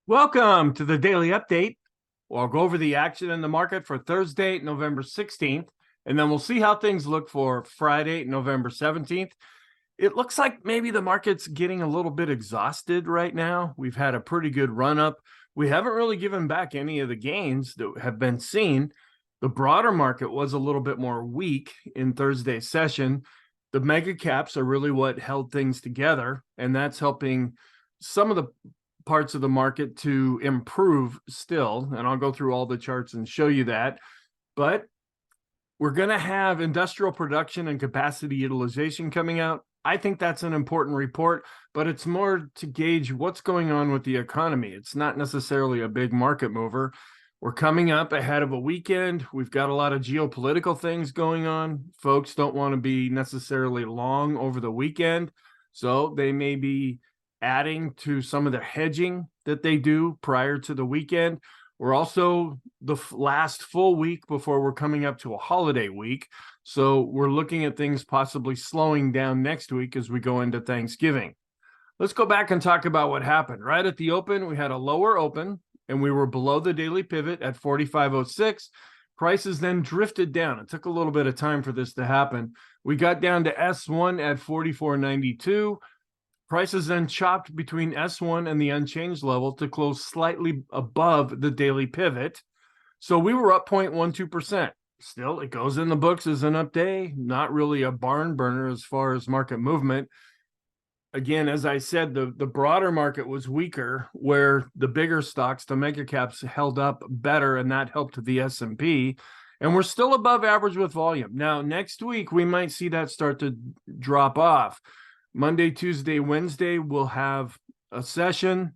Welcome to the Daily Update. We'll go over the action in the market for Thursday, November 16th, and then we'll see how things look for Friday, November 17th. It looks like maybe the market's getting a little bit exhausted right now. We've had a pretty good run up. We haven't really given back any of the gains that have been seen. The broader market was a little bit more weak in Thursday's session. The mega caps are really what held things together, and that's helping some of the parts of the market to improve still, and I'll go through all the charts and show you that. But we're going to have industrial production and capacity utilization coming out. I think that's an important report, but it's more to gauge what's going on with the economy. It's not necessarily a big market mover. We're coming up ahead of a weekend. We've got a lot of geopolitical things going on. Folks don't want to be necessarily long over the weekend, so they may be adding to some of the hedging that they do prior to the weekend. We're also the last full week before we're coming up to a holiday week. So we're looking at things possibly slowing down next week as we go into Thanksgiving. Let's go back and talk about what happened. Right at the open, we had a lower open and we were below the daily pivot at 45.06. Prices then drifted down. It took a little bit of time for this to happen. We got down to S1 at 44.92. Prices then chopped between S1 and the unchanged level to close slightly above the daily pivot. So we were up 0.12%. Still, it goes in the books as an up day, not really a barn burner as far as market movement. Again, as I said, the broader market was weaker, where the bigger stocks, the mega caps, held up better, and that helped the S&P. And we're still above average with volume. Now, next week, we might see that start to drop off. Monday, Tuesday, Wednesday, we'll have a session.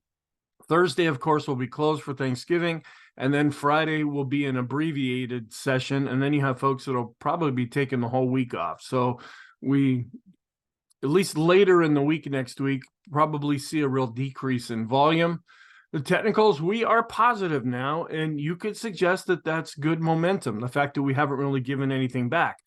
Thursday, of course, will be closed for Thanksgiving. And then Friday will be an abbreviated session. And then you have folks that will probably be taking the whole week off. So we, at least later in the week next week, probably see a real decrease in volume. The technicals, we are positive now. And you could suggest that that's good momentum, the fact that we haven't really given anything back.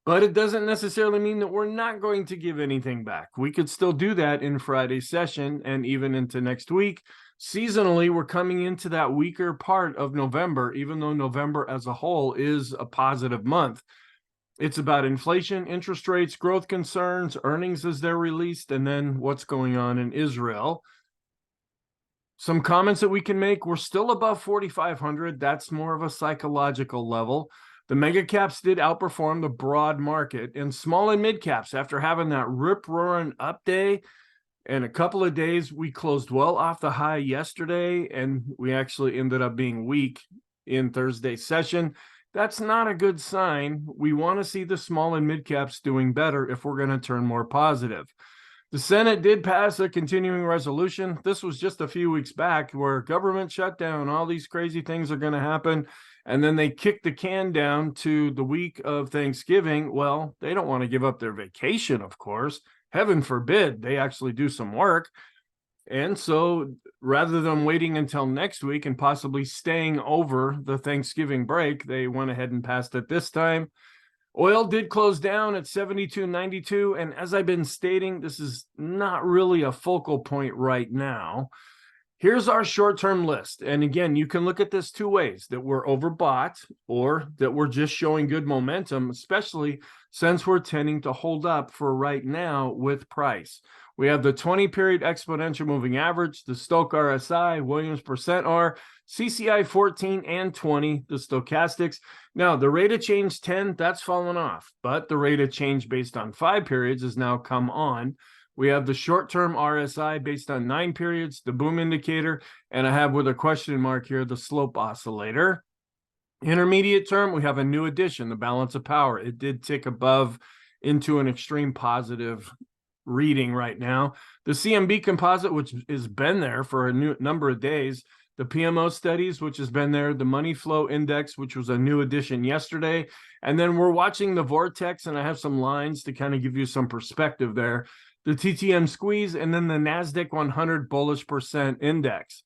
But it doesn't necessarily mean that we're not going to give anything back. We could still do that in Friday's session and even into next week. Seasonally, we're coming into that weaker part of November, even though November as a whole is a positive month. It's about inflation, interest rates, growth concerns, earnings as they're released, and then what's going on in Israel. Some comments that we can make, we're still above 4,500. That's more of a psychological level. The mega caps did outperform the broad market, and small and mid caps, after having that rip-roaring up day and a couple of days, we closed well off the high yesterday, and we actually ended up being weak in Thursday's session. That's not a good sign. We want to see the small and mid caps doing better if we're going to turn more positive. The Senate did pass a continuing resolution. This was just a few weeks back where government shutdown, all these crazy things are going to happen. And then they kicked the can down to the week of Thanksgiving. Well, they don't want to give up their vacation, of course. Heaven forbid they actually do some work. And so rather than waiting until next week and possibly staying over the Thanksgiving break, they went ahead and passed it this time. Oil did close down at 72.92. And as I've been stating, this is not really a focal point right now. Here's our short-term list. And again, you can look at this two ways, that we're overbought or that we're just showing good momentum, especially since we're tending to hold up for right now with price. We have the 20-period exponential moving average, the Stochc RSI, Williams percent R, CCI 14 and 20, the stochastics. Now, the rate of change 10, that's fallen off, but the rate of change based on 5 periods has now come on. We have the short-term RSI based on 9 periods, the boom indicator, and I have with a question mark here, the slope oscillator. Intermediate term, we have a new addition, the balance of power. It did tick above into an extreme positive reading right now. The CMB composite, which has been there for a new number of days, the PMO studies, which has been there, the money flow index, which was a new addition yesterday. And then we're watching the vortex, and I have some lines to kind of give you some perspective there. The TTM squeeze, and then the NASDAQ 100 bullish percent index.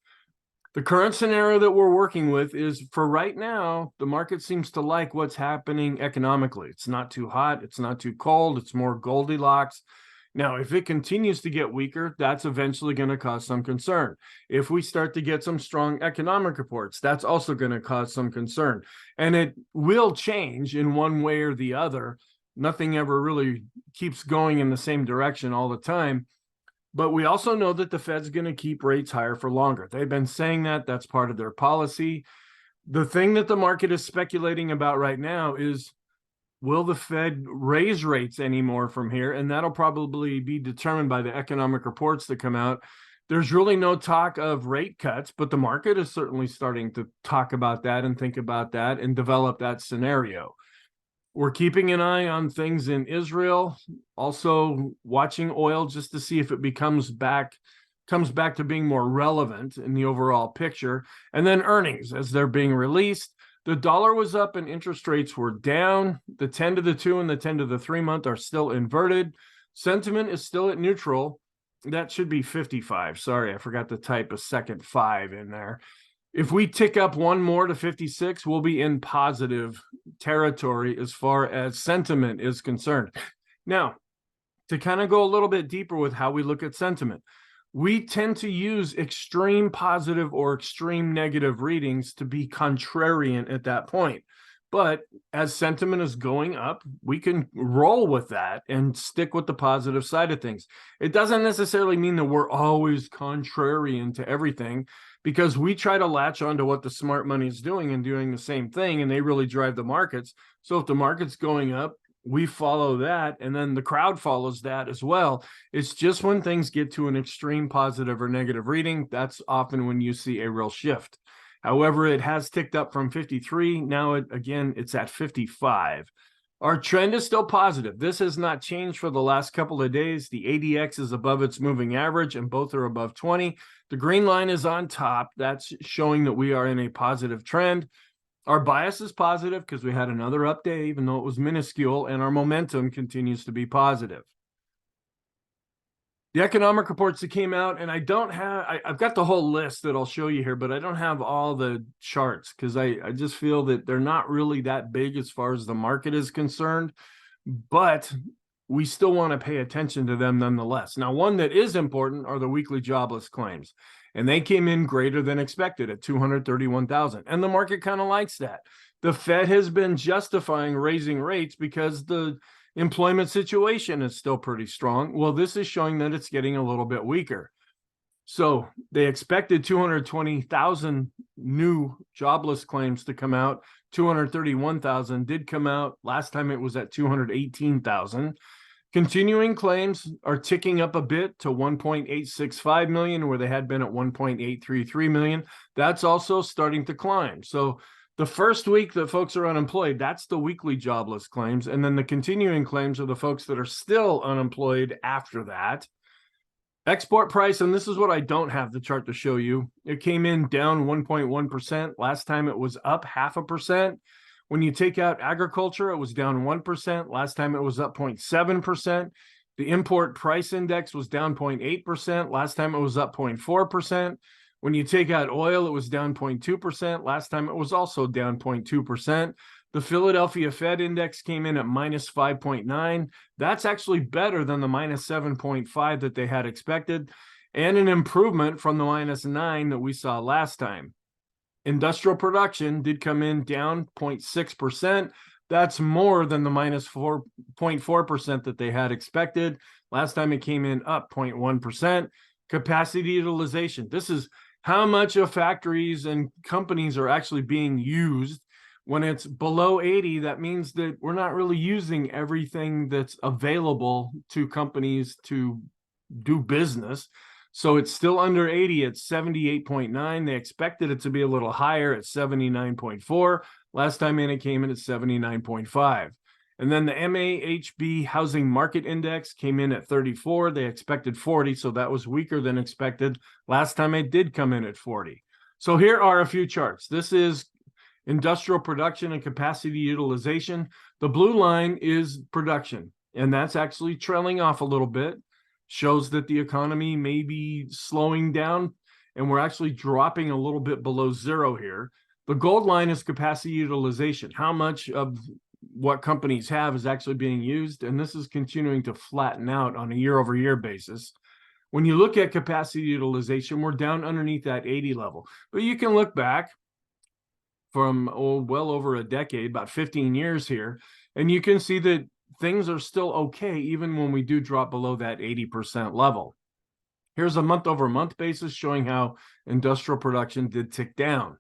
The current scenario that we're working with is, for right now, the market seems to like what's happening economically. It's not too hot. It's not too cold. It's more Goldilocks. Now, if it continues to get weaker, that's eventually going to cause some concern. If we start to get some strong economic reports, that's also going to cause some concern. And it will change in one way or the other. Nothing ever really keeps going in the same direction all the time. But we also know that the Fed's going to keep rates higher for longer. They've been saying that. That's part of their policy. The thing that the market is speculating about right now is, will the Fed raise rates anymore from here? And that'll probably be determined by the economic reports that come out. There's really no talk of rate cuts, but the market is certainly starting to talk about that and think about that and develop that scenario. We're keeping an eye on things in Israel, also watching oil just to see if it comes back to being more relevant in the overall picture. And then earnings as they're being released. The dollar was up and interest rates were down. The 10 to the 2 and the 10 to the 3 month are still inverted. Sentiment is still at neutral. That should be 55. Sorry, I forgot to type a second 5 in there. If we tick up one more to 56, we'll be in positive territory as far as sentiment is concerned. Now, to kind of go a little bit deeper with how we look at sentiment, we tend to use extreme positive or extreme negative readings to be contrarian at that point. But as sentiment is going up, we can roll with that and stick with the positive side of things. It doesn't necessarily mean that we're always contrarian to everything, because we try to latch onto what the smart money is doing and doing the same thing, and they really drive the markets. So if the market's going up, we follow that, and then the crowd follows that as well. It's just when things get to an extreme positive or negative reading, that's often when you see a real shift. However, it has ticked up from 53. Now, it's at 55. Our trend is still positive. This has not changed for the last couple of days. The ADX is above its moving average, and both are above 20. The green line is on top. That's showing that we are in a positive trend. Our bias is positive because we had another up day, even though it was minuscule, and our momentum continues to be positive. The economic reports that came out, and I've got the whole list that I'll show you here, but I don't have all the charts because I just feel that they're not really that big as far as the market is concerned, but we still want to pay attention to them nonetheless. Now, one that is important are the weekly jobless claims, and they came in greater than expected at 231,000, and the market kind of likes that. The Fed has been justifying raising rates because the employment situation is still pretty strong. Well, this is showing that it's getting a little bit weaker. So they expected 220,000 new jobless claims to come out. 231,000 did come out. Last time it was at 218,000. Continuing claims are ticking up a bit to 1.865 million, where they had been at 1.833 million. That's also starting to climb. So the first week that folks are unemployed, that's the weekly jobless claims. And then the continuing claims are the folks that are still unemployed after that. Export price, and this is what I don't have the chart to show you. It came in down 1.1%. Last time it was up 0.5%. When you take out agriculture, it was down 1%. Last time it was up 0.7%. The import price index was down 0.8%. Last time it was up 0.4%. When you take out oil, it was down 0.2%. Last time it was also down 0.2%. The Philadelphia Fed index came in at minus 5.9. That's actually better than the minus 7.5 that they had expected, and an improvement from the minus 9 that we saw last time. Industrial production did come in down 0.6%. That's more than the minus 4.4% that they had expected. Last time it came in up 0.1%. Capacity utilization. This is how much of factories and companies are actually being used. When it's below 80, that means that we're not really using everything that's available to companies to do business. So it's still under 80 at 78.9. They expected it to be a little higher at 79.4. Last time in, it came in at 79.5. And then the MAHB Housing Market Index came in at 34. They expected 40, so that was weaker than expected. Last time it did come in at 40. So here are a few charts. This is industrial production and capacity utilization. The blue line is production, and that's actually trailing off a little bit. Shows that the economy may be slowing down, and we're actually dropping a little bit below zero here. The gold line is capacity utilization. How much of what companies have is actually being used, and this is continuing to flatten out on a year-over-year basis. When you look at capacity utilization, we're down underneath that 80 level, but you can look back from well over a decade, about 15 years here, and you can see that things are still okay even when we do drop below that 80% level. Here's a month-over-month basis showing how industrial production did tick down.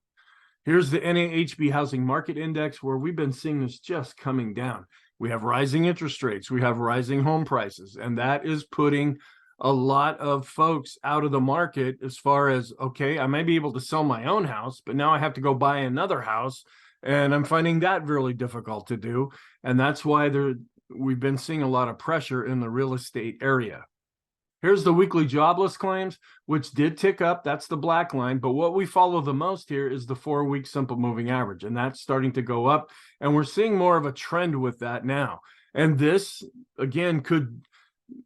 Here's the NAHB Housing Market Index, where we've been seeing this just coming down. We have rising interest rates, we have rising home prices, and that is putting a lot of folks out of the market as far as, okay, I may be able to sell my own house, but now I have to go buy another house, and I'm finding that really difficult to do. And that's why we've been seeing a lot of pressure in the real estate area. Here's the weekly jobless claims, which did tick up. That's the black line. But what we follow the most here is the 4-week simple moving average, and that's starting to go up. And we're seeing more of a trend with that now. And this, again,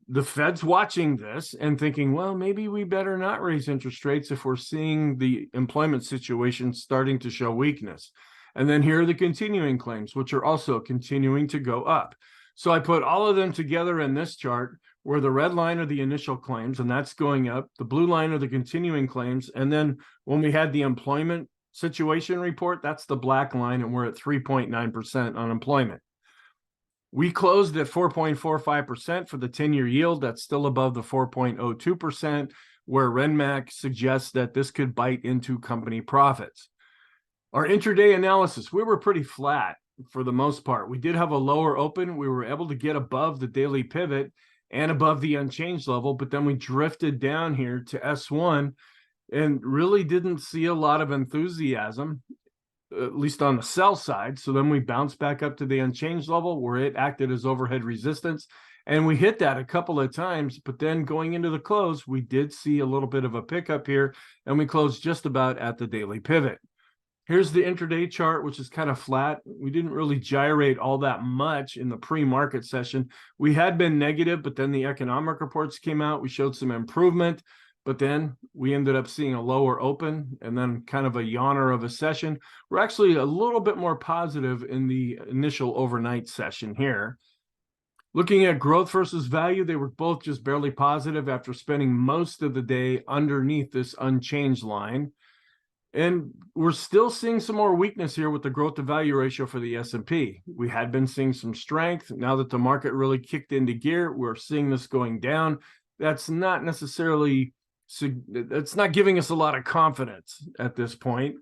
the Fed's watching this and thinking, well, maybe we better not raise interest rates if we're seeing the employment situation starting to show weakness. And then here are the continuing claims, which are also continuing to go up. So I put all of them together in this chart, where the red line are the initial claims, and that's going up. The blue line are the continuing claims. And then when we had the employment situation report, that's the black line, and we're at 3.9% unemployment. We closed at 4.45% for the 10-year yield. That's still above the 4.02%, where RenMac suggests that this could bite into company profits. Our intraday analysis, we were pretty flat for the most part. We did have a lower open. We were able to get above the daily pivot and above the unchanged level, but then we drifted down here to S1 and really didn't see a lot of enthusiasm, at least on the sell side. So then we bounced back up to the unchanged level, where it acted as overhead resistance, and we hit that a couple of times. But then going into the close, we did see a little bit of a pickup here, and we closed just about at the daily pivot. Here's the intraday chart, which is kind of flat. We didn't really gyrate all that much in the pre-market session. We had been negative, but then the economic reports came out. We showed some improvement, but then we ended up seeing a lower open and then kind of a yawner of a session. We're actually a little bit more positive in the initial overnight session here. Looking at growth versus value, they were both just barely positive after spending most of the day underneath this unchanged line. And we're still seeing some more weakness here with the growth to value ratio for the S&P. We had been seeing some strength. Now that the market really kicked into gear, we're seeing this going down. That's not necessarily, that's not giving us a lot of confidence at this point.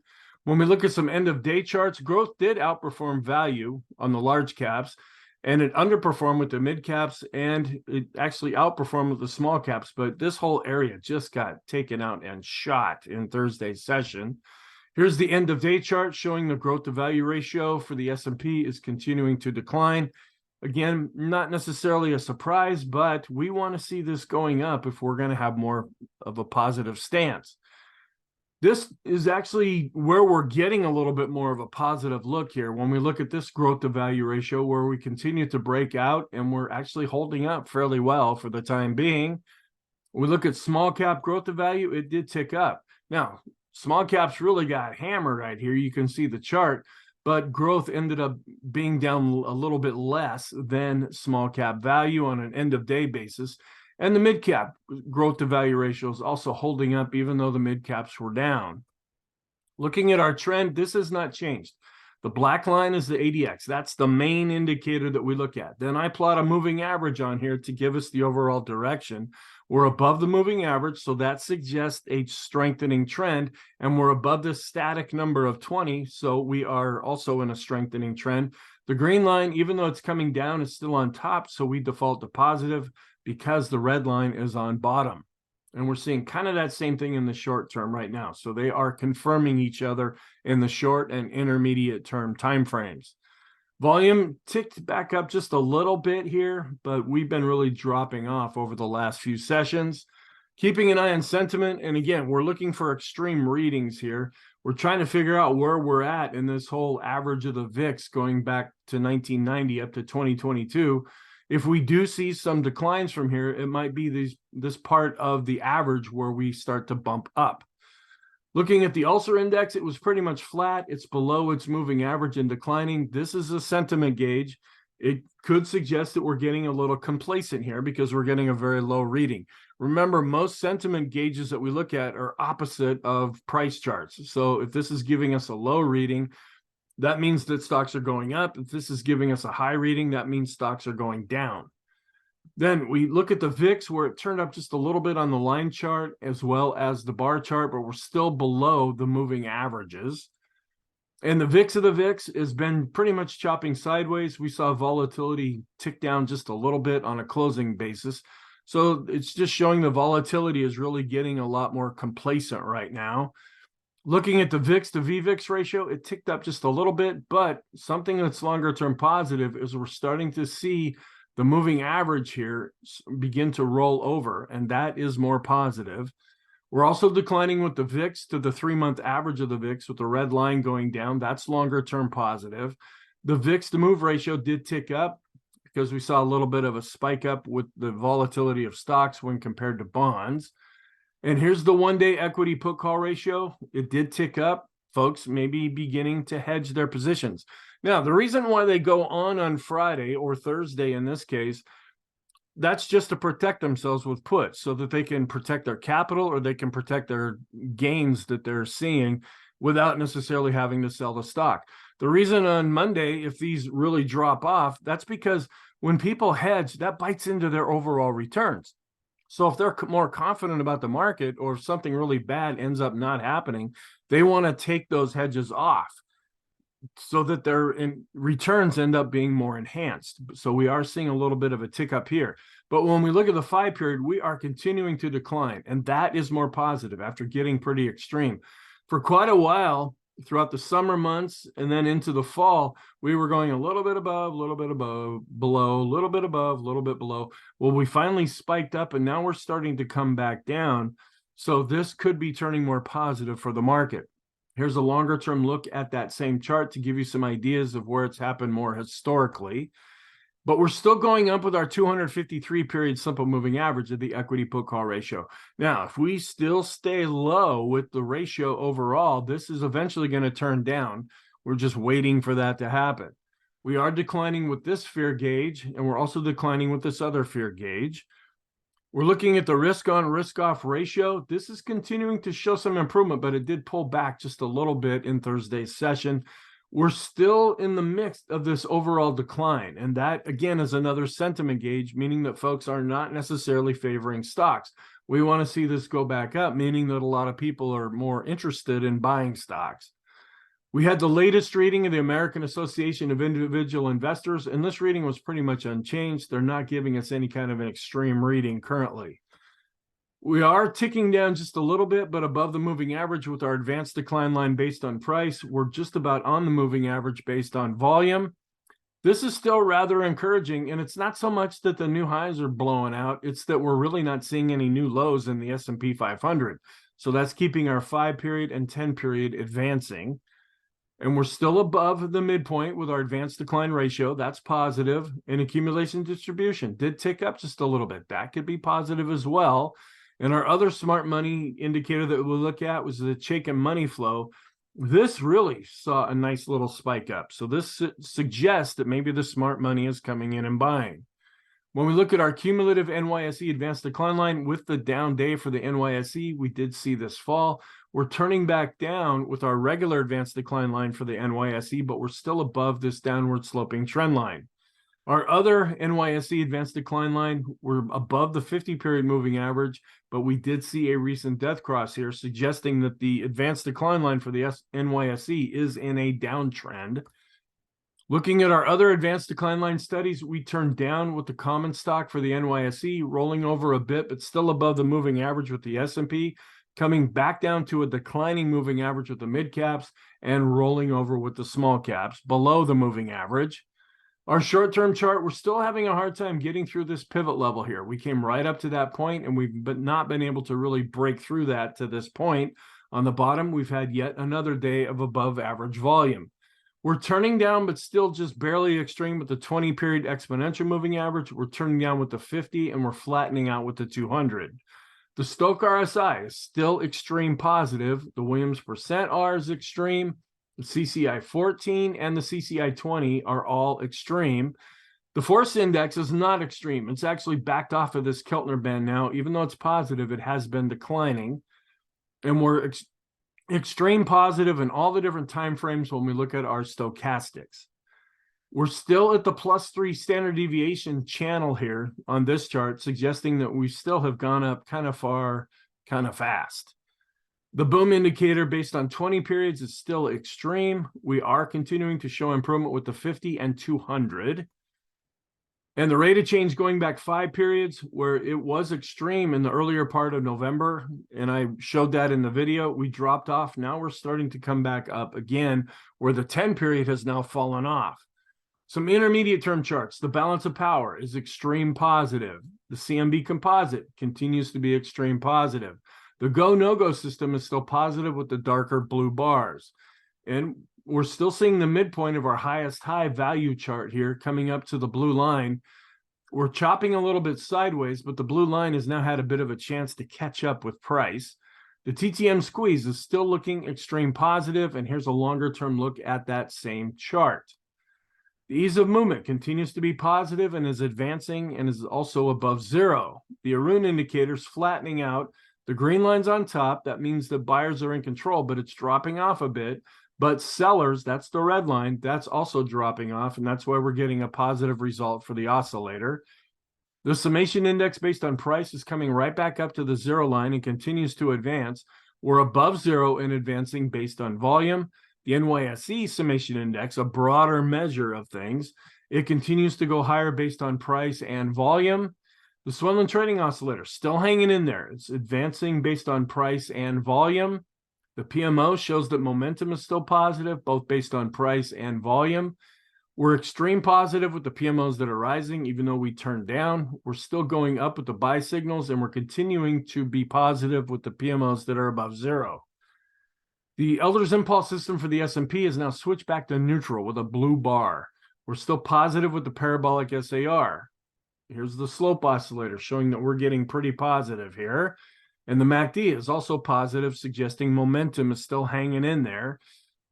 When we look at some end of day charts, growth did outperform value on the large caps, and it underperformed with the mid caps, and it actually outperformed with the small caps. But this whole area just got taken out and shot in Thursday's session. Here's the end of day chart showing the growth to value ratio for the S&P is continuing to decline. Again, not necessarily a surprise, but we want to see this going up if we're going to have more of a positive stance. This is actually where we're getting a little bit more of a positive look here. When we look at this growth to value ratio, where we continue to break out and we're actually holding up fairly well for the time being. When we look at small cap growth to value, it did tick up. Now, small caps really got hammered right here. You can see the chart, but growth ended up being down a little bit less than small cap value on an end of day basis. And the mid-cap growth to value ratio is also holding up, even though the mid-caps were down. Looking at our trend, this has not changed. The black line is the ADX. That's the main indicator that we look at. Then I plot a moving average on here to give us the overall direction. We're above the moving average, so that suggests a strengthening trend, and we're above the static number of 20, so we are also in a strengthening trend. The green line, even though it's coming down, is still on top, so we default to positive, because the red line is on bottom. And we're seeing kind of that same thing in the short term right now. So they are confirming each other in the short and intermediate term timeframes. Volume ticked back up just a little bit here, but we've been really dropping off over the last few sessions. Keeping an eye on sentiment. And again, we're looking for extreme readings here. We're trying to figure out where we're at in this whole average of the VIX going back to 1990 up to 2022. If we do see some declines from here, it might be this part of the average where we start to bump up. Looking at the Ulcer Index, it was pretty much flat. It's below its moving average and declining. This is a sentiment gauge. It could suggest that we're getting a little complacent here because we're getting a very low reading. Remember, most sentiment gauges that we look at are opposite of price charts. So if this is giving us a low reading, that means that stocks are going up. If this is giving us a high reading, that means stocks are going down. Then we look at the VIX, where it turned up just a little bit on the line chart as well as the bar chart, but we're still below the moving averages. And the VIX of the VIX has been pretty much chopping sideways. We saw volatility tick down just a little bit on a closing basis. So it's just showing the volatility is really getting a lot more complacent right now. Looking at the VIX to VVIX ratio, it ticked up just a little bit, but something that's longer term positive is we're starting to see the moving average here begin to roll over, and that is more positive. We're also declining with the VIX to the 3-month average of the VIX with the red line going down. That's longer term positive. The VIX to move ratio did tick up because we saw a little bit of a spike up with the volatility of stocks when compared to bonds. And here's the 1-day equity put call ratio. It did tick up. Folks may be beginning to hedge their positions. Now, the reason why they go on Friday or Thursday in this case, that's just to protect themselves with puts so that they can protect their capital or they can protect their gains that they're seeing without necessarily having to sell the stock. The reason on Monday, if these really drop off, that's because when people hedge, that bites into their overall returns. So if they're more confident about the market or if something really bad ends up not happening, they want to take those hedges off so that their returns end up being more enhanced. So we are seeing a little bit of a tick up here. But when we look at the 5 period, we are continuing to decline. And that is more positive after getting pretty extreme. For quite a while, throughout the summer months and then into the fall, we were going a little bit above, a little bit above, below, a little bit above, a little bit below. Well, we finally spiked up and now we're starting to come back down. So this could be turning more positive for the market. Here's a longer term look at that same chart to give you some ideas of where it's happened more historically. But we're still going up with our 253 period simple moving average of the equity put call ratio. Now, if we still stay low with the ratio overall, this is eventually going to turn down. We're just waiting for that to happen. We are declining with this fear gauge, and we're also declining with this other fear gauge. We're looking at the risk on risk off ratio. This is continuing to show some improvement, but it did pull back just a little bit in Thursday's session. We're still in the mix of this overall decline. And that, again, is another sentiment gauge, meaning that folks are not necessarily favoring stocks. We want to see this go back up, meaning that a lot of people are more interested in buying stocks. We had the latest reading of the American Association of Individual Investors, and this reading was pretty much unchanged. They're not giving us any kind of an extreme reading currently. We are ticking down just a little bit, but above the moving average with our advanced decline line based on price. We're just about on the moving average based on volume. This is still rather encouraging, and it's not so much that the new highs are blowing out. It's that we're really not seeing any new lows in the S&P 500. So that's keeping our 5 period and 10 period advancing. And we're still above the midpoint with our advanced decline ratio. That's positive. And accumulation distribution did tick up just a little bit. That could be positive as well. And our other smart money indicator that we'll look at was the Chaikin money flow. This really saw a nice little spike up. So this suggests that maybe the smart money is coming in and buying. When we look at our cumulative NYSE advanced decline line with the down day for the NYSE, we did see this fall. We're turning back down with our regular advanced decline line for the NYSE, but we're still above this downward sloping trend line. Our other NYSE advanced decline line, we're above the 50-period moving average, but we did see a recent death cross here, suggesting that the advanced decline line for the NYSE is in a downtrend. Looking at our other advanced decline line studies, we turned down with the common stock for the NYSE, rolling over a bit, but still above the moving average with the S&P, coming back down to a declining moving average with the mid caps, and rolling over with the small caps below the moving average. Our short-term chart, we're still having a hard time getting through this pivot level here. We came right up to that point, and we've not been able to really break through that to this point. On the bottom, we've had yet another day of above average volume. We're turning down, but still just barely extreme with the 20-period exponential moving average. We're turning down with the 50, and we're flattening out with the 200. The Stochc RSI is still extreme positive. The Williams percent R is extreme. The CCI 14 and the CCI 20 are all extreme. The force index is not extreme. It's actually backed off of this Keltner band now. Even though it's positive, it has been declining. And we're extreme positive in all the different time frames when we look at our stochastics. We're still at the +3 standard deviation channel here on this chart, suggesting that we still have gone up kind of far, kind of fast. The boom indicator based on 20 periods is still extreme. We are continuing to show improvement with the 50 and 200. And the rate of change going back 5 periods, where it was extreme in the earlier part of November, and I showed that in the video, we dropped off. Now we're starting to come back up again, where the 10 period has now fallen off. Some intermediate term charts. The balance of power is extreme positive. The CMB composite continues to be extreme positive. The go-no-go system is still positive with the darker blue bars. And we're still seeing the midpoint of our highest high value chart here coming up to the blue line. We're chopping a little bit sideways, but the blue line has now had a bit of a chance to catch up with price. The TTM squeeze is still looking extreme positive, and here's a longer term look at that same chart. The ease of movement continues to be positive and is advancing and is also above zero. The Erin indicator is flattening out. The green line's on top. That means the buyers are in control, but it's dropping off a bit. But sellers, that's the red line, that's also dropping off, and that's why we're getting a positive result for the oscillator. The summation index based on price is coming right back up to the zero line and continues to advance. We're above zero and advancing based on volume. The NYSE summation index, a broader measure of things, it continues to go higher based on price and volume. The Swenlin trading oscillator still hanging in there. It's advancing based on price and volume. The PMO shows that momentum is still positive, both based on price and volume. We're extreme positive with the PMOs that are rising, even though we turned down. We're still going up with the buy signals, and we're continuing to be positive with the PMOs that are above zero. The Elder's impulse system for the S&P is now switched back to neutral with a blue bar. We're still positive with the parabolic SAR. Here's the slope oscillator showing that we're getting pretty positive here. And the MACD is also positive, suggesting momentum is still hanging in there.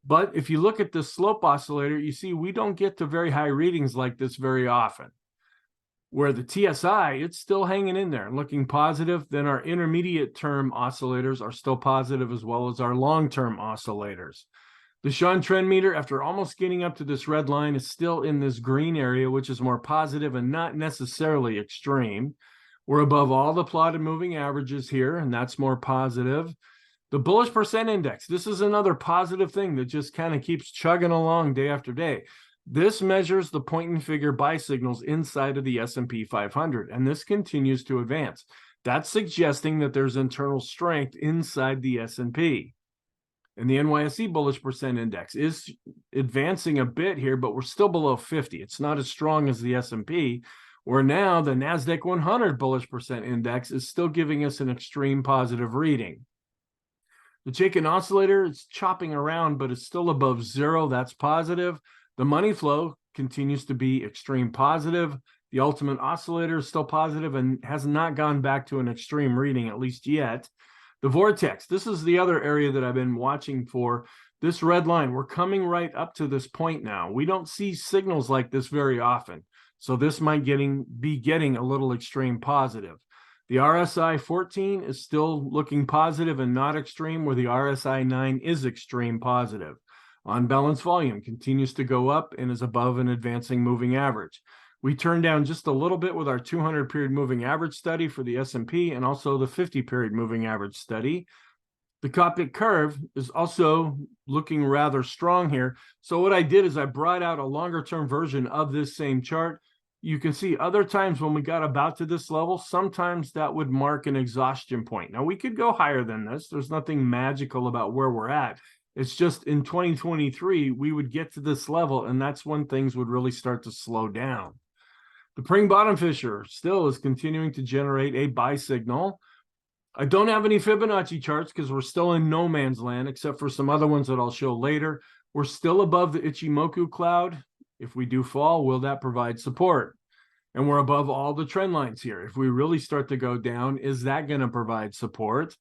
But if you look at this slope oscillator, you see we don't get to very high readings like this very often. Where the TSI, it's still hanging in there and looking positive. Then our intermediate term oscillators are still positive, as well as our long-term oscillators. The Sean trend meter, after almost getting up to this red line, is still in this green area, which is more positive and not necessarily extreme. We're above all the plotted moving averages here, and that's more positive. The bullish percent index, this is another positive thing that just kind of keeps chugging along day after day. This measures the point and figure buy signals inside of the S&P 500, and this continues to advance. That's suggesting that there's internal strength inside the S&P. And the NYSE bullish percent index is advancing a bit here, but we're still below 50. It's not as strong as the S&P, where now the NASDAQ 100 bullish percent index is still giving us an extreme positive reading. The Chaikin oscillator is chopping around, but it's still above zero. That's positive. The money flow continues to be extreme positive. The ultimate oscillator is still positive and has not gone back to an extreme reading, at least yet. The vortex, this is the other area that I've been watching for. This red line, we're coming right up to this point now. We don't see signals like this very often. So this might be getting a little extreme positive. The RSI 14 is still looking positive and not extreme, where the RSI 9 is extreme positive. On balance volume continues to go up and is above an advancing moving average. We turned down just a little bit with our 200 period moving average study for the S&P and also the 50 period moving average study. The Coptic curve is also looking rather strong here. So what I did is I brought out a longer term version of this same chart. You can see other times when we got about to this level, sometimes that would mark an exhaustion point. Now we could go higher than this. There's nothing magical about where we're at. It's just in 2023, we would get to this level, and that's when things would really start to slow down. The Pring bottom fisher still is continuing to generate a buy signal. I don't have any Fibonacci charts because we're still in no man's land, except for some other ones that I'll show later. We're still above the Ichimoku cloud. If we do fall, will that provide support? And we're above all the trend lines here. If we really start to go down, is that going to provide support?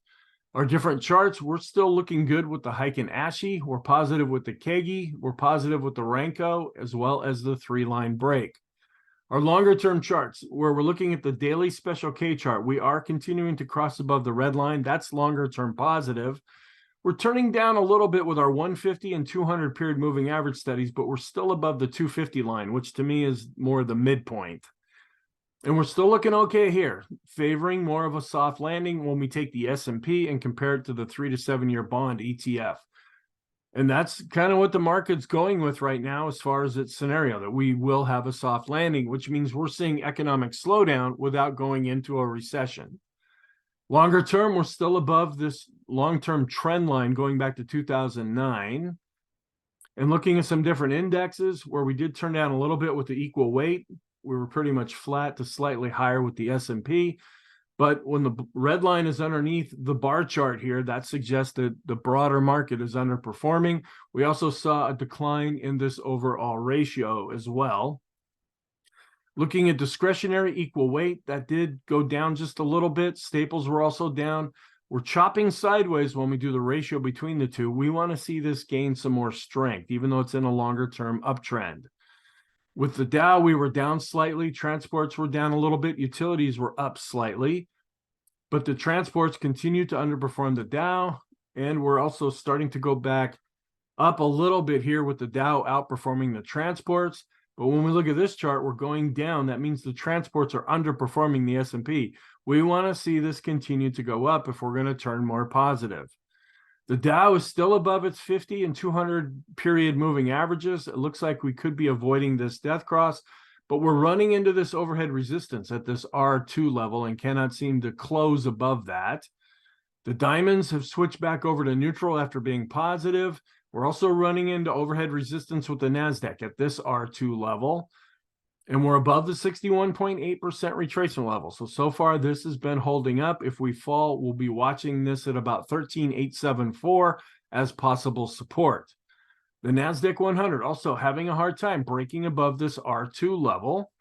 Our different charts, we're still looking good with the Heiken Ashi. We're positive with the Kegi. We're positive with the Renko, as well as the 3-line break. Our longer term charts, where we're looking at the daily special K chart, we are continuing to cross above the red line. That's longer term positive. We're turning down a little bit with our 150 and 200 period moving average studies, but we're still above the 250 line, which to me is more the midpoint. And we're still looking okay here, favoring more of a soft landing when we take the S&P and compare it to the 3 to 7 year bond ETF. And that's kind of what the market's going with right now as far as its scenario, that we will have a soft landing, which means we're seeing economic slowdown without going into a recession. Longer term, we're still above this long-term trend line going back to 2009. And looking at some different indexes where we did turn down a little bit with the equal weight, we were pretty much flat to slightly higher with the S&P. But when the red line is underneath the bar chart here, that suggests that the broader market is underperforming. We also saw a decline in this overall ratio as well. Looking at discretionary equal weight, that did go down just a little bit. Staples were also down. We're chopping sideways when we do the ratio between the two. We want to see this gain some more strength, even though it's in a longer term uptrend. With the Dow, we were down slightly. Transports were down a little bit. Utilities were up slightly. But the transports continue to underperform the Dow. And we're also starting to go back up a little bit here with the Dow outperforming the transports. But when we look at this chart, we're going down. That means the transports are underperforming the S&P. We want to see this continue to go up if we're going to turn more positive. The Dow is still above its 50 and 200 period moving averages. It looks like we could be avoiding this death cross, but we're running into this overhead resistance at this R2 level and cannot seem to close above that. The diamonds have switched back over to neutral after being positive. We're also running into overhead resistance with the NASDAQ at this R2 level. And we're above the 61.8% retracement level. So far, this has been holding up. If we fall, we'll be watching this at about 13,874 as possible support. The NASDAQ 100 also having a hard time breaking above this R2 level.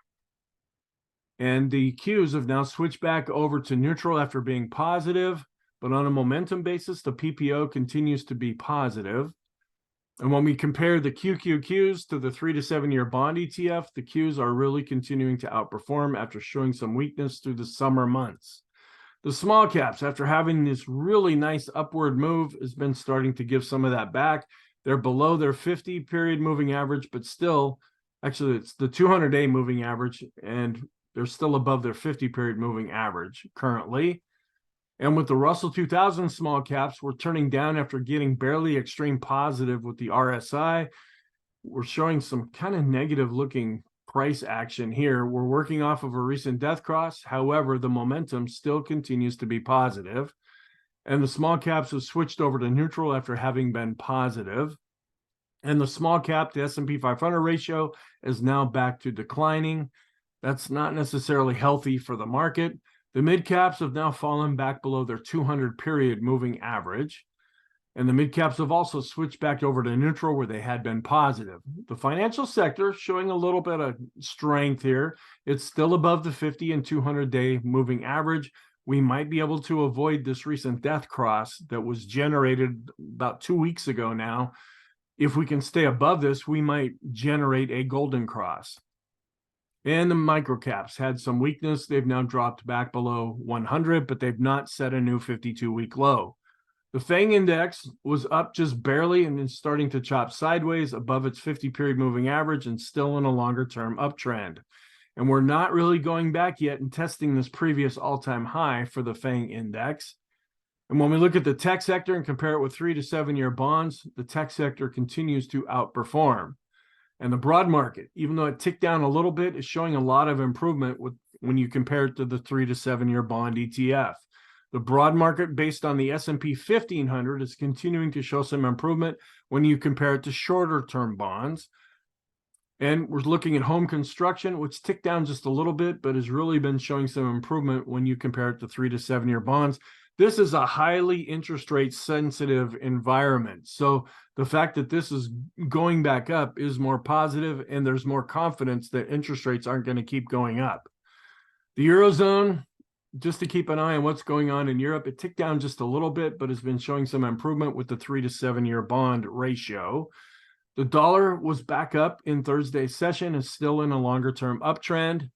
And the Qs have now switched back over to neutral after being positive. But on a momentum basis, the PPO continues to be positive. And when we compare the QQQs to the 3 to 7 year bond ETF, the Qs are really continuing to outperform after showing some weakness through the summer months. The small caps, after having this really nice upward move, has been starting to give some of that back. They're below their 50 period moving average, but still, actually it's the 200-day moving average, and they're still above their 50 period moving average currently. And with the Russell 2000 small caps, we're turning down after getting barely extreme positive with the RSI. We're showing some kind of negative looking price action here. We're working off of a recent death cross. However, the momentum still continues to be positive. And the small caps have switched over to neutral after having been positive. And the small cap to S&P 500 ratio is now back to declining. That's not necessarily healthy for the market. The mid caps have now fallen back below their 200 period moving average. And the mid caps have also switched back over to neutral where they had been positive. The financial sector showing a little bit of strength here. It's still above the 50 and 200-day moving average. We might be able to avoid this recent death cross that was generated about 2 weeks ago now. If we can stay above this, we might generate a golden cross. And the microcaps had some weakness. They've now dropped back below 100, but they've not set a new 52-week low. The FANG index was up just barely and is starting to chop sideways above its 50-period moving average and still in a longer-term uptrend. And we're not really going back yet and testing this previous all-time high for the FANG index. And when we look at the tech sector and compare it with 3 to 7 year bonds, the tech sector continues to outperform. And the broad market, even though it ticked down a little bit, is showing a lot of improvement when you compare it to the 3 to 7 year bond ETF. The broad market based on the S&P 1500 is continuing to show some improvement when you compare it to shorter term bonds. And we're looking at home construction, which ticked down just a little bit, but has really been showing some improvement when you compare it to 3 to 7 year bonds. this is a highly interest rate sensitive environment. So the fact that this is going back up is more positive, and there's more confidence that interest rates aren't going to keep going up. The Eurozone, just to keep an eye on what's going on in Europe, it ticked down just a little bit, but has been showing some improvement with the 3 to 7 year bond ratio. The dollar was back up in Thursday's session, is still in a longer term uptrend.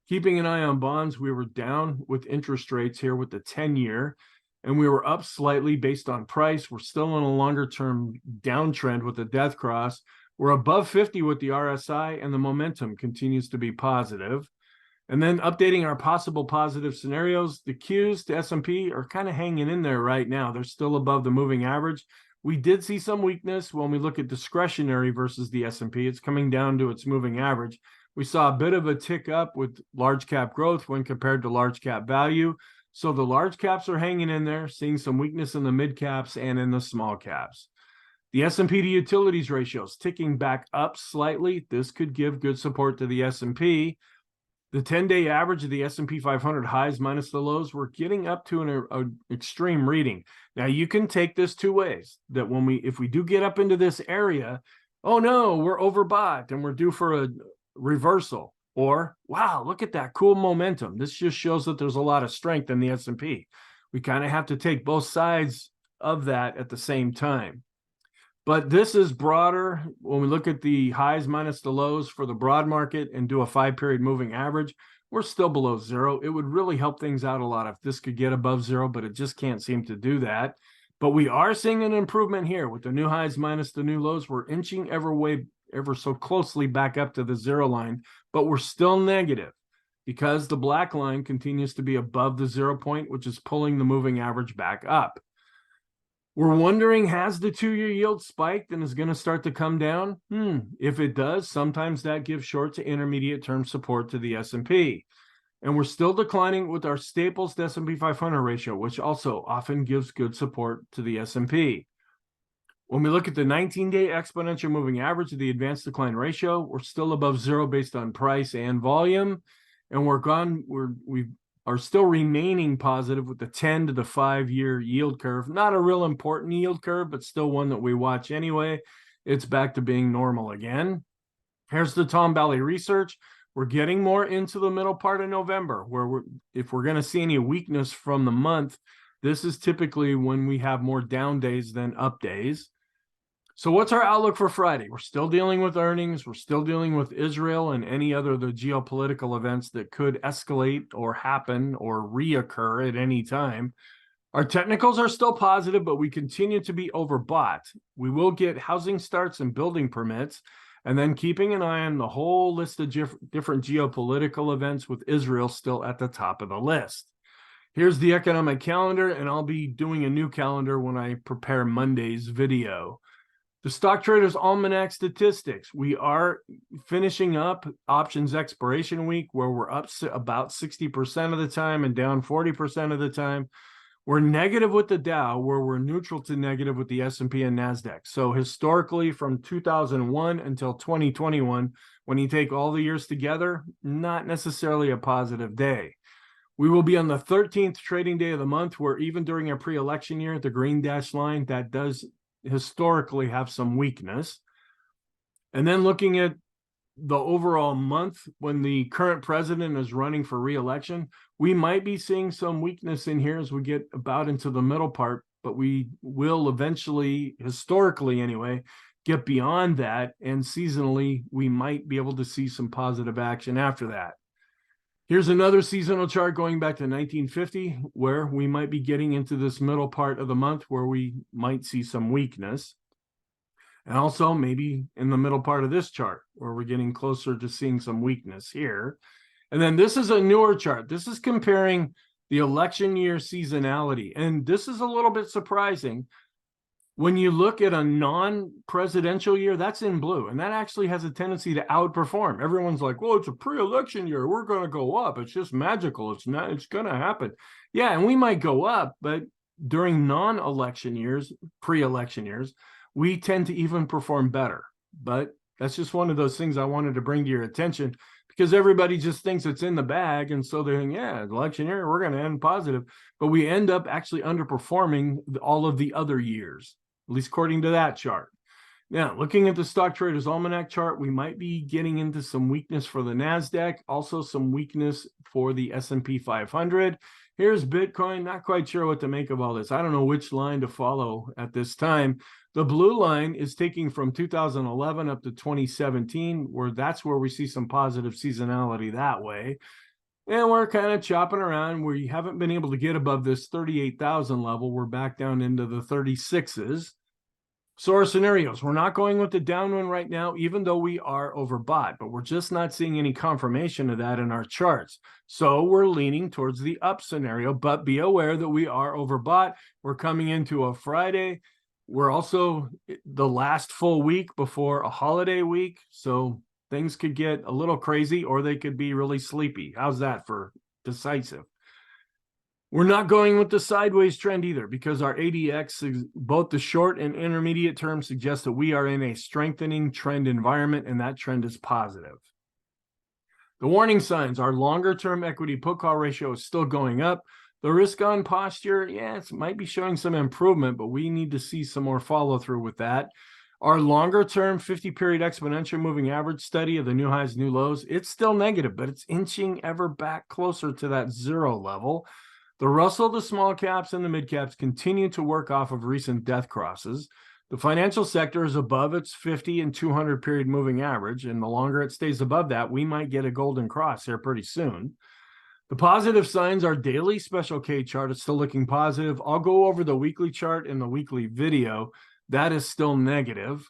Keeping an eye on bonds, we were down with interest rates here with the 10-year, and we were up slightly based on price. We're still in a longer term downtrend with the death cross. We're above 50 with the RSI, and the momentum continues to be positive. And then updating our possible positive scenarios, the Qs to S&P are kind of hanging in there right now. They're still above the moving average. We did see some weakness when we look at discretionary versus the S&P. It's coming down to its moving average. We saw a bit of a tick up with large cap growth when compared to large cap value. So the large caps are hanging in there, seeing some weakness in the mid caps and in the small caps. The S&P to utilities ratios ticking back up slightly. This could give good support to the S&P. The 10-day average of the S&P 500 highs minus the lows, we're getting up to an extreme reading. Now, you can take this two ways, that if we do get up into this area, oh no, we're overbought and we're due for a reversal. Or, wow, look at that cool momentum. This just shows that there's a lot of strength in the S&P. We kind of have to take both sides of that at the same time. But this is broader. When we look at the highs minus the lows for the broad market and do a 5-period moving average, we're still below zero. It would really help things out a lot if this could get above zero, but it just can't seem to do that. But we are seeing an improvement here with the new highs minus the new lows. We're inching ever so closely back up to the zero line, but we're still negative because the black line continues to be above the 0 point, which is pulling the moving average back up. We're wondering, has the 2-year yield spiked and is going to start to come down? If it does, sometimes that gives short to intermediate term support to the S&P. And we're still declining with our staples to S&P 500 ratio, which also often gives good support to the S&P. When we look at the 19-day exponential moving average of the advanced decline ratio, we're still above zero based on price and volume. And we are still remaining positive with the 10 to the 5-year yield curve. Not a real important yield curve, but still one that we watch anyway. It's back to being normal again. Here's the Tom Valley research. We're getting more into the middle part of November, where if we're going to see any weakness from the month, this is typically when we have more down days than up days. So what's our outlook for Friday? We're still dealing with earnings. We're still dealing with Israel and any other the geopolitical events that could escalate or happen or reoccur at any time. Our technicals are still positive, but we continue to be overbought. We will get housing starts and building permits, and then keeping an eye on the whole list of different geopolitical events with Israel still at the top of the list. Here's the economic calendar, and I'll be doing a new calendar when I prepare Monday's video. The Stock Traders Almanac statistics. We are finishing up options expiration week, where we're up about 60% of the time and down 40% of the time. We're negative with the Dow, where we're neutral to negative with the S&P and NASDAQ. So historically, from 2001 until 2021, when you take all the years together, not necessarily a positive day. We will be on the 13th trading day of the month, where even during a pre-election year, the green dashed line, that does historically have some weakness. And then looking at the overall month, when the current president is running for re-election, we might be seeing some weakness in here as we get about into the middle part, but we will eventually, historically anyway, get beyond that, and seasonally we might be able to see some positive action after that. Here's another seasonal chart going back to 1950, where we might be getting into this middle part of the month where we might see some weakness. And also maybe in the middle part of this chart where we're getting closer to seeing some weakness here. And then this is a newer chart. This is comparing the election year seasonality. And this is a little bit surprising. When you look at a non-presidential year, that's in blue, and that actually has a tendency to outperform. Everyone's like, well, it's a pre-election year. We're going to go up. It's just magical. It's going to happen. Yeah, and we might go up, but during non-election years, pre-election years, we tend to even perform better. But that's just one of those things I wanted to bring to your attention. because everybody just thinks it's in the bag. And so they're thinking, yeah, election year, we're going to end positive. But we end up actually underperforming all of the other years, at least according to that chart. Now, looking at the Stock Traders Almanac chart, we might be getting into some weakness for the NASDAQ, also some weakness for the S&P 500. Here's Bitcoin. Not quite sure what to make of all this. I don't know which line to follow at this time. The blue line is taking from 2011 up to 2017, that's where we see some positive seasonality that way. And we're kind of chopping around where you haven't been able to get above this 38,000 level. We're back down into the 36s. So our scenarios, we're not going with the downwind right now, even though we are overbought, but we're just not seeing any confirmation of that in our charts. So we're leaning towards the up scenario, but be aware that we are overbought. We're coming into a Friday. We're also the last full week before a holiday week. So things could get a little crazy or they could be really sleepy. How's that for decisive? We're not going with the sideways trend either because our ADX, both the short and intermediate term, suggest that we are in a strengthening trend environment, and that trend is positive. The warning signs, our longer term equity put call ratio is still going up. The risk on posture, it might be showing some improvement, but we need to see some more follow through with that. Our longer term 50-period exponential moving average study of the new highs, new lows, it's still negative, but it's inching ever back closer to that zero level. The Russell, the small caps, and the mid caps continue to work off of recent death crosses. The financial sector is above its 50 and 200 period moving average, and the longer it stays above that, we might get a golden cross here pretty soon. The positive signs, our daily special K chart is still looking positive. I'll go over the weekly chart in the weekly video. That is still negative.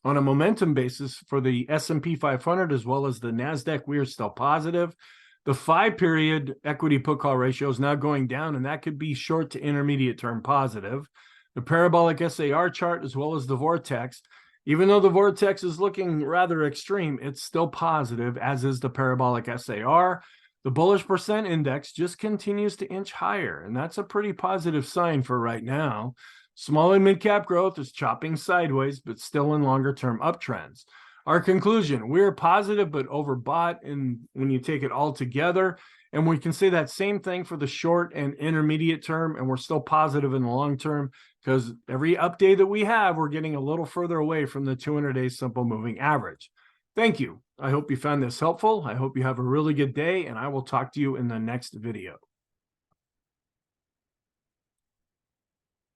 On a momentum basis for the S&P 500 as well as the NASDAQ, we are still positive. The 5-period equity put call ratio is now going down, and that could be short to intermediate term positive. The parabolic SAR chart as well as the vortex, even though the vortex is looking rather extreme, it's still positive, as is the parabolic SAR. The bullish percent index just continues to inch higher, and that's a pretty positive sign for right now. Small and mid cap growth is chopping sideways, but still in longer term uptrends. Our conclusion, we're positive but overbought when you take it all together. And we can say that same thing for the short and intermediate term, and we're still positive in the long term because every update that we have, we're getting a little further away from the 200-day simple moving average. Thank you. I hope you found this helpful. I hope you have a really good day, and I will talk to you in the next video.